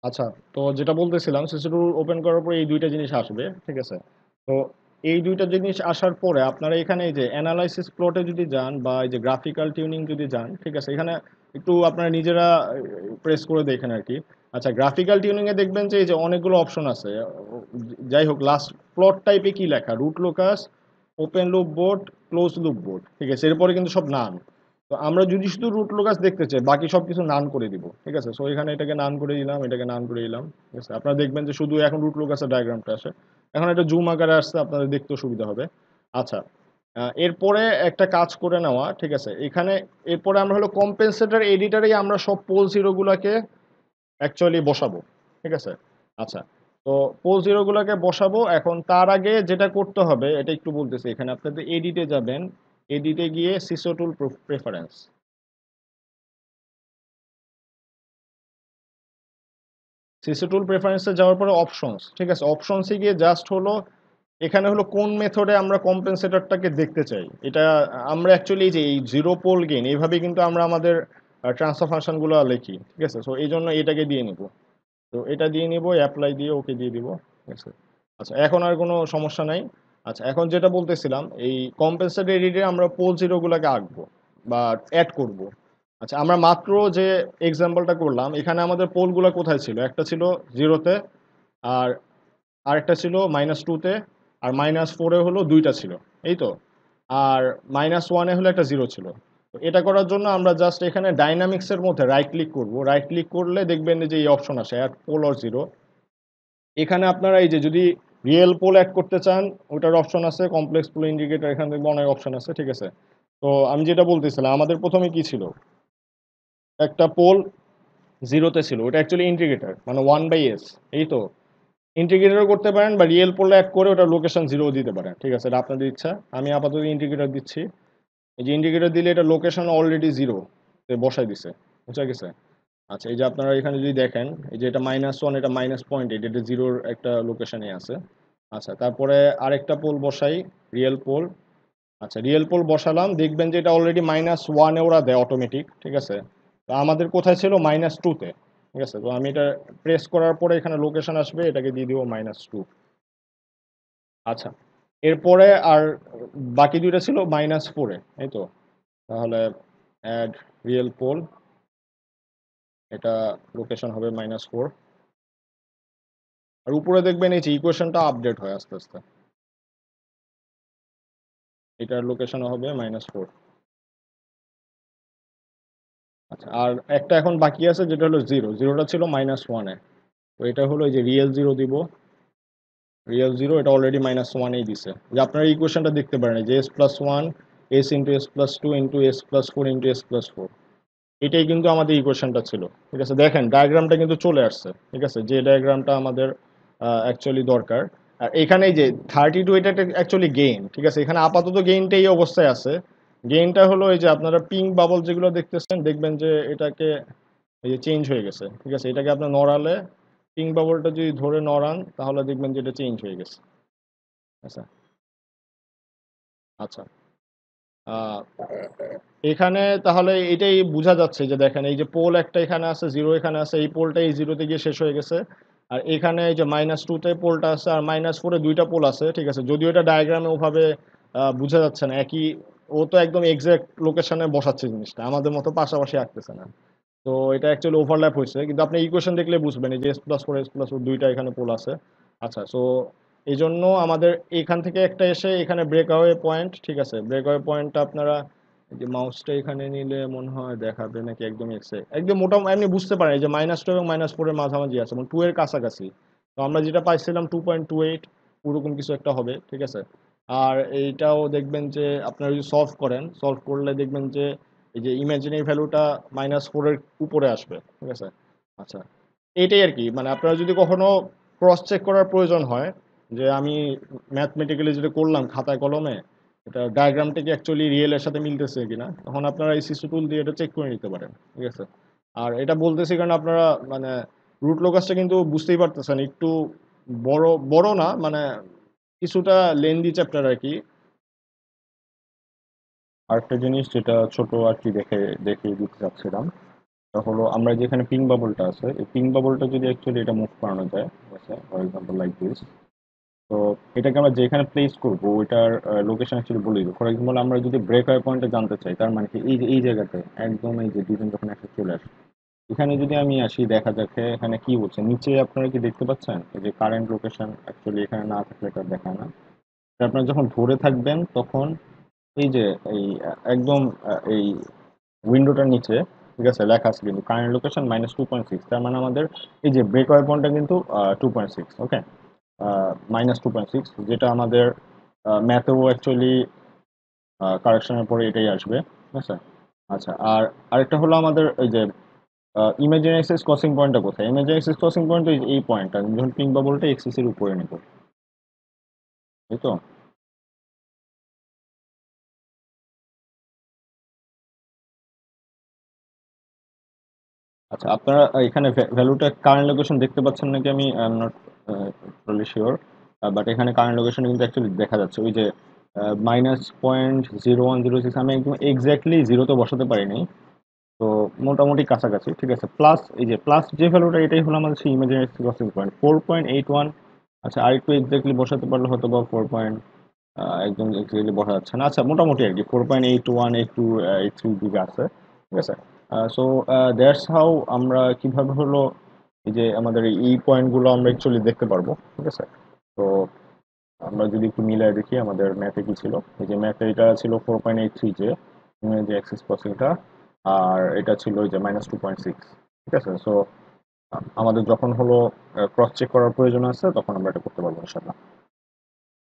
আচ্ছা, তো যেটা বলতেছিলাম সিসি টুল ওপেন করার পরে এই দুইটা জিনিস আসবে, ঠিক আছে? তো এই দুইটা জিনিস আসার পরে আপনারা এখানে এই যে অ্যানালাইসিস প্লটে যদি যান বা এই যে গ্রাফিক্যাল টিউনিং যদি যান, ঠিক আছে, এখানে একটু আপনারা নিজেরা প্রেস করে দেখেন আর কি। আচ্ছা, গ্রাফিক্যাল টিউনিং এ দেখবেন যে এই যে অনেকগুলো অপশন আছে। যাই হোক, লাস্ট প্লট টাইপে কি লেখা, root locus, open loop Bode, close loop Bode, ঠিক আছে, এরপরে কিন্তু সব নান। তো আমরা যদি শুধু রুট লোকাস দেখতে চাই, বাকি সব কিছু নান করে দিব, ঠিক আছে? সো এখানে এটাকে নান করে দিলাম, এটাকে নান করে দিলাম, ঠিক আছে? আপনারা দেখবেন যে শুধু এখন রুট লোকাসের ডায়াগ্রামটা আসে। এখন এটা জুম আকারে আসছে, আপনাদের দেখতেও সুবিধা হবে। আচ্ছা, এরপরে একটা কাজ করে নেওয়া, ঠিক আছে? এখানে এরপরে আমরা হলো কম্পেনসেটর এডিটারেই আমরা সব পোল জিরোগুলোকে অ্যাকচুয়ালি বসাবো, ঠিক আছে? আচ্ছা, তো পোল জিরোগুলোকে বসাবো। এখন তার আগে যেটা করতে হবে এটা একটু বলতেছি। এখানে আপনাদের এডিটে যাবেন, এডিটে গিয়ে সিসো টুল প্রেফারেন্স, সিসি টুল প্রেফারেন্সে যাওয়ার পরে অপশনস, ঠিক আছে? অপশনসে গিয়ে জাস্ট হলো এখানে হলো কোন মেথডে আমরা কম্পেনসেটরটাকে দেখতে চাই। এটা আমরা অ্যাকচুয়ালি যে এই জিরো পোল গেইন এইভাবে কিন্তু আমরা আমাদের ট্রান্সফার ফাংশনগুলো লিখি, ঠিক আছে? সো এই জন্য এটাকে দিয়ে নিব। তো এটা দিয়ে নিব, অ্যাপ্লাই দিয়ে ওকে দিয়ে দিব, ঠিক আছে? আচ্ছা, এখন আর কোনো সমস্যা নাই। আচ্ছা, এখন যেটা বলতেছিলাম, এই কম্পেনসেটর এডিটে আমরা পোল জিরোগুলোকে আঁকবো বা অ্যাড করব। আচ্ছা, আমরা মাত্র যে এক্সাম্পলটা করলাম, এখানে আমাদের পোলগুলো কোথায় ছিল? একটা ছিল জিরোতে, আর আরেকটা ছিল -2-তে, আর -4-এ হলো দুইটা ছিল, এই তো। আর -1-এ হলো একটা জিরো ছিল। তো এটা করার জন্য আমরা জাস্ট এখানে ডাইনামিক্সের মধ্যে রাইট ক্লিক করব। রাইট ক্লিক করলে দেখবেন যে এই অপশন আসে, অ্যাড পোল অর জিরো। এখানে আপনারা এই যে যদি রিয়েল পোল অ্যাড করতে চান, ওটার অপশন আছে, কমপ্লেক্স পোল ইন্ডিকেটর, এখান থেকে অনেক অপশন আছে, ঠিক আছে? তো আমি যেটা বলতেছিলাম, আমাদের প্রথমে কি ছিল? একটা পোল জিরোতে ছিল, ওটা অ্যাকচুয়ালি ইন্ডিকেটর, মানে 1/s, এই তো। ইন্টিগ্রেটরও করতে পারেন বা রিয়েল পোল অ্যাড করে ওটা লোকেশন জিরো দিতে পারেন, ঠিক আছে? এটা আপনাদের ইচ্ছা। আমি আপাতত ইন্টিগ্রেটর দিচ্ছি। এই যে ইন্ডিকেটর দিলে এটা লোকেশন অলরেডি জিরো বসাই দিছে, বুঝা গেছে? আচ্ছা, এই যে আপনারা এখানে যদি দেখেন, এই যে এটা -1, এটা -0.8, এটা জিরোর একটা লোকেশনে আছে। আচ্ছা, তারপরে আরেকটা পোল বসাই, রিয়েল পোল। আচ্ছা, রিয়েল পোল বসালাম, দেখবেন যে এটা অলরেডি -1-এ ওরা দেয় অটোমেটিক, ঠিক আছে? তো আমাদের কোথায় ছিল? -2-তে, ঠিক আছে? তো আমি এটা প্রেস করার পরে এখানে লোকেশন আসবে, এটাকে দিয়ে দিব -2। আচ্ছা, এরপরে আর বাকি দুইটা ছিল -4-এ, এই তো। তাহলে অ্যাড রিয়েল পোল, এটা লোকেশন হবে -4। আর উপরে দেখবেন এই যে ইকুয়েশনটা আপডেট হয় আস্তে আস্তে, এটার লোকেশন হবে -4। আচ্ছা, আর একটা এখন বাকি আছে যেটা হলো জিরো, জিরোটা ছিল -1-এ। তো এটা হলো এই যে রিয়েল জিরো দিব, রিয়েল জিরো, এটা অলরেডি -1-এই দিছে। যে আপনারা ইকুয়েশনটা দেখতে পারেন, যে s+1 s × s+2 s+4 s+4, এটাই কিন্তু আমাদের ইকুয়েশনটা ছিল, ঠিক আছে? দেখেন ডায়াগ্রামটা কিন্তু চলে আসছে, ঠিক আছে, যে ডায়াগ্রামটা আমাদের অ্যাকচুয়ালি দরকার। আর এখানে এই যে 32, এটা অ্যাকচুয়ালি গেইন, ঠিক আছে? এখানে আপাতত গেইনটা এই অবস্থায় আছে। গেইনটা হলো এই যে আপনারা পিঙ্ক বাবল যেগুলো দেখতেছেন, দেখবেন যে এটাকে এই যে চেঞ্জ হয়ে গেছে, ঠিক আছে? এটাকে আপনার নড়ালে, পিঙ্ক বাবলটা যদি ধরে নড়ান, তাহলে দেখবেন যে এটা চেঞ্জ হয়ে গেছে। আচ্ছা, আচ্ছা, আহ, এখানে তাহলে এটাই বোঝা যাচ্ছে যে দেখেন এই যে পোল একটা এখানে আছে, জিরো এখানে আছে, এই পোলটা এই জিরোতে গিয়ে শেষ হয়ে গেছে। আর এখানে এই যে -2-তে পোলটা আছে, আর -4-এ দুইটা পোল আছে, ঠিক আছে? যদিও এটা ডায়াগ্রামে ওভাবে বোঝা যাচ্ছে না, একই, ও তো একদম এক্সাক্ট লোকেশনে বসাচ্ছে জিনিসটা, আমাদের মতো পাশাপাশি আঁকতেছে না। তো এটা অ্যাকচুয়ালি ওভারল্যাপ হয়েছে, কিন্তু আপনি ইকুয়েশন দেখলে বুঝবেন এই যে s+4 s+4 দুইটা এখানে পোল আছে। আচ্ছা, সো এই জন্য আমাদের এখান থেকে একটা এসে এখানে ব্রেকআওয়ে পয়েন্ট, ঠিক আছে? ব্রেকআওয়ে পয়েন্টটা আপনারা এই যে মাউসটা এখানে নিলে মনে হয় দেখাবে নাকি একদম এক্সে, একদম মোটামুটি এমনি বুঝতে পারেন এই যে -2 এবং -4-এর মাঝামাঝি আছে, মানে 2 এর কাছাকাছি। তো আমরা যেটা পাইছিলাম 2.28, ওরকম কিছু একটা হবে, ঠিক আছে? আর এইটাও দেখবেন যে আপনারা যদি সলভ করেন, সলভ করলে দেখবেন যে এই যে ইমাজিনারি ভ্যালুটা -4-এর উপরে আসবে, ঠিক আছে? আচ্ছা, এইটাই আর কি। মানে আপনারা যদি কখনো ক্রস চেক করার প্রয়োজন হয় যে আমি ম্যাথমেটিক্যালি যেটা করলাম খাতায় কলমে, এটা ডায়াগ্রামটা কি অ্যাকচুয়ালি রিয়েলের সাথে মিলতেছে কিনা, তখন আপনারা এই সিসি টুল দিয়ে এটা চেক করে নিতে পারেন, ঠিক আছে? আর এটা বলতেছি কারণ আপনারা মানে রুট লোকাসটা কিন্তু বুঝতেই পারতেছেন, একটু বড় বড় না, মানে কিছুটা লেন্দি চ্যাপ্টার আর কি। আরেকটা জিনিস যেটা ছোট আর কি দেখিয়ে দিতে চাচ্ছিলাম, হলো আমরা যেখানে পিং বাবলটা আছে এই পিং বাবলটা যদি অ্যাকচুয়ালি এটা মুভ করানো যায়, ঠিক আছে, ফর এক্সাম্পল লাইক দিস। তো এটাকে আমরা যেখানে প্লেস করব ওইটার লোকেশন অ্যাকচুয়ালি বলে দিব। ফর এক্সাম্পল আমরা যদি ব্রেকওয়ে পয়েন্টে জানতে চাই, তার মানে কি এই যে এই জায়গাতে একদম এই যে দুজন যখন একসাথে চলে আসে, এখানে যদি আমি আসি দেখা যাচ্ছে এখানে কি বলছে নিচে আপনারা কি দেখতে পাচ্ছেন এই যে কারেন্ট লোকেশন অ্যাকচুয়ালি এখানে না থাকলে এটা দেখায় না। তো আপনারা যখন ধরে থাকবেন তখন এই যে এই একদম এই উইন্ডোটার নিচে, ঠিক আছে, লেখা আছে কিন্তু কারেন্ট লোকেশন -2.6, তার মানে আমাদের এই যে ব্রেকওয়ে পয়েন্টটা কিন্তু 2.6। ওকে, -2.6, যেটা আমাদের ম্যাথেও অ্যাকচুয়ালি কারেকশনের পরে এটাই আসবে, ঠিক আছে। আচ্ছা, আর আরেকটা হলো আমাদের এই যে ইমাজিনারি অ্যাক্সিস ক্রসিং পয়েন্টটা কোথায়? ইমাজিনারি অ্যাক্সিস ক্রসিং পয়েন্ট এই পয়েন্টটা যখন পিঙ্ক বাবলটা এক্সিস এর উপরে নেব, তাই তো? আচ্ছা, আপনারা এখানে ভ্যালুটা কারেন্ট লোকেশন দেখতে পাচ্ছেন নাকি? আমি I am not totally sure, but এখানে কারেন্ট লোকেশন কিন্তু অ্যাকচুয়ালি দেখা যাচ্ছে ওই যে -0.0106। আমি একদম এক্স্যাক্টলি জিরোতে বসাতে পারিনি, তো মোটামুটি কাছাকাছি, ঠিক আছে। প্লাস এই যে প্লাস যে ভ্যালুটা এটাই হলো আমাদের সেই ইমাজিনারি ক্রসিং পয়েন্ট 4.81। আচ্ছা, আর একটু এক্স্যাক্টলি বসাতে পারলে হয়তো বা 4 পয়েন্ট একদম এক্স্যাক্টলি বসা যাচ্ছে না। আচ্ছা, মোটামুটি আর কি 4.81 একটু 83 দিকে আছে, ঠিক আছে। সো দ্যাটস হাউ আমরা কিভাবে হলো এই যে আমাদের এই পয়েন্টগুলো আমরা অ্যাকচুয়ালি দেখতে পারবো, ঠিক আছে। তো আমরা যদি একটু মিলাই দেখি আমাদের ম্যাথে কি ছিল। এই যে ম্যাথে এটা ছিল 4.83, যে অ্যাক্সিস ক্রসিংটা, আর এটা ছিল ওই যে -2.6, ঠিক আছে। সো আমাদের যখন হলো ক্রস চেক করার প্রয়োজন আছে তখন আমরা এটা করতে পারবো ইনশাল্লাহ।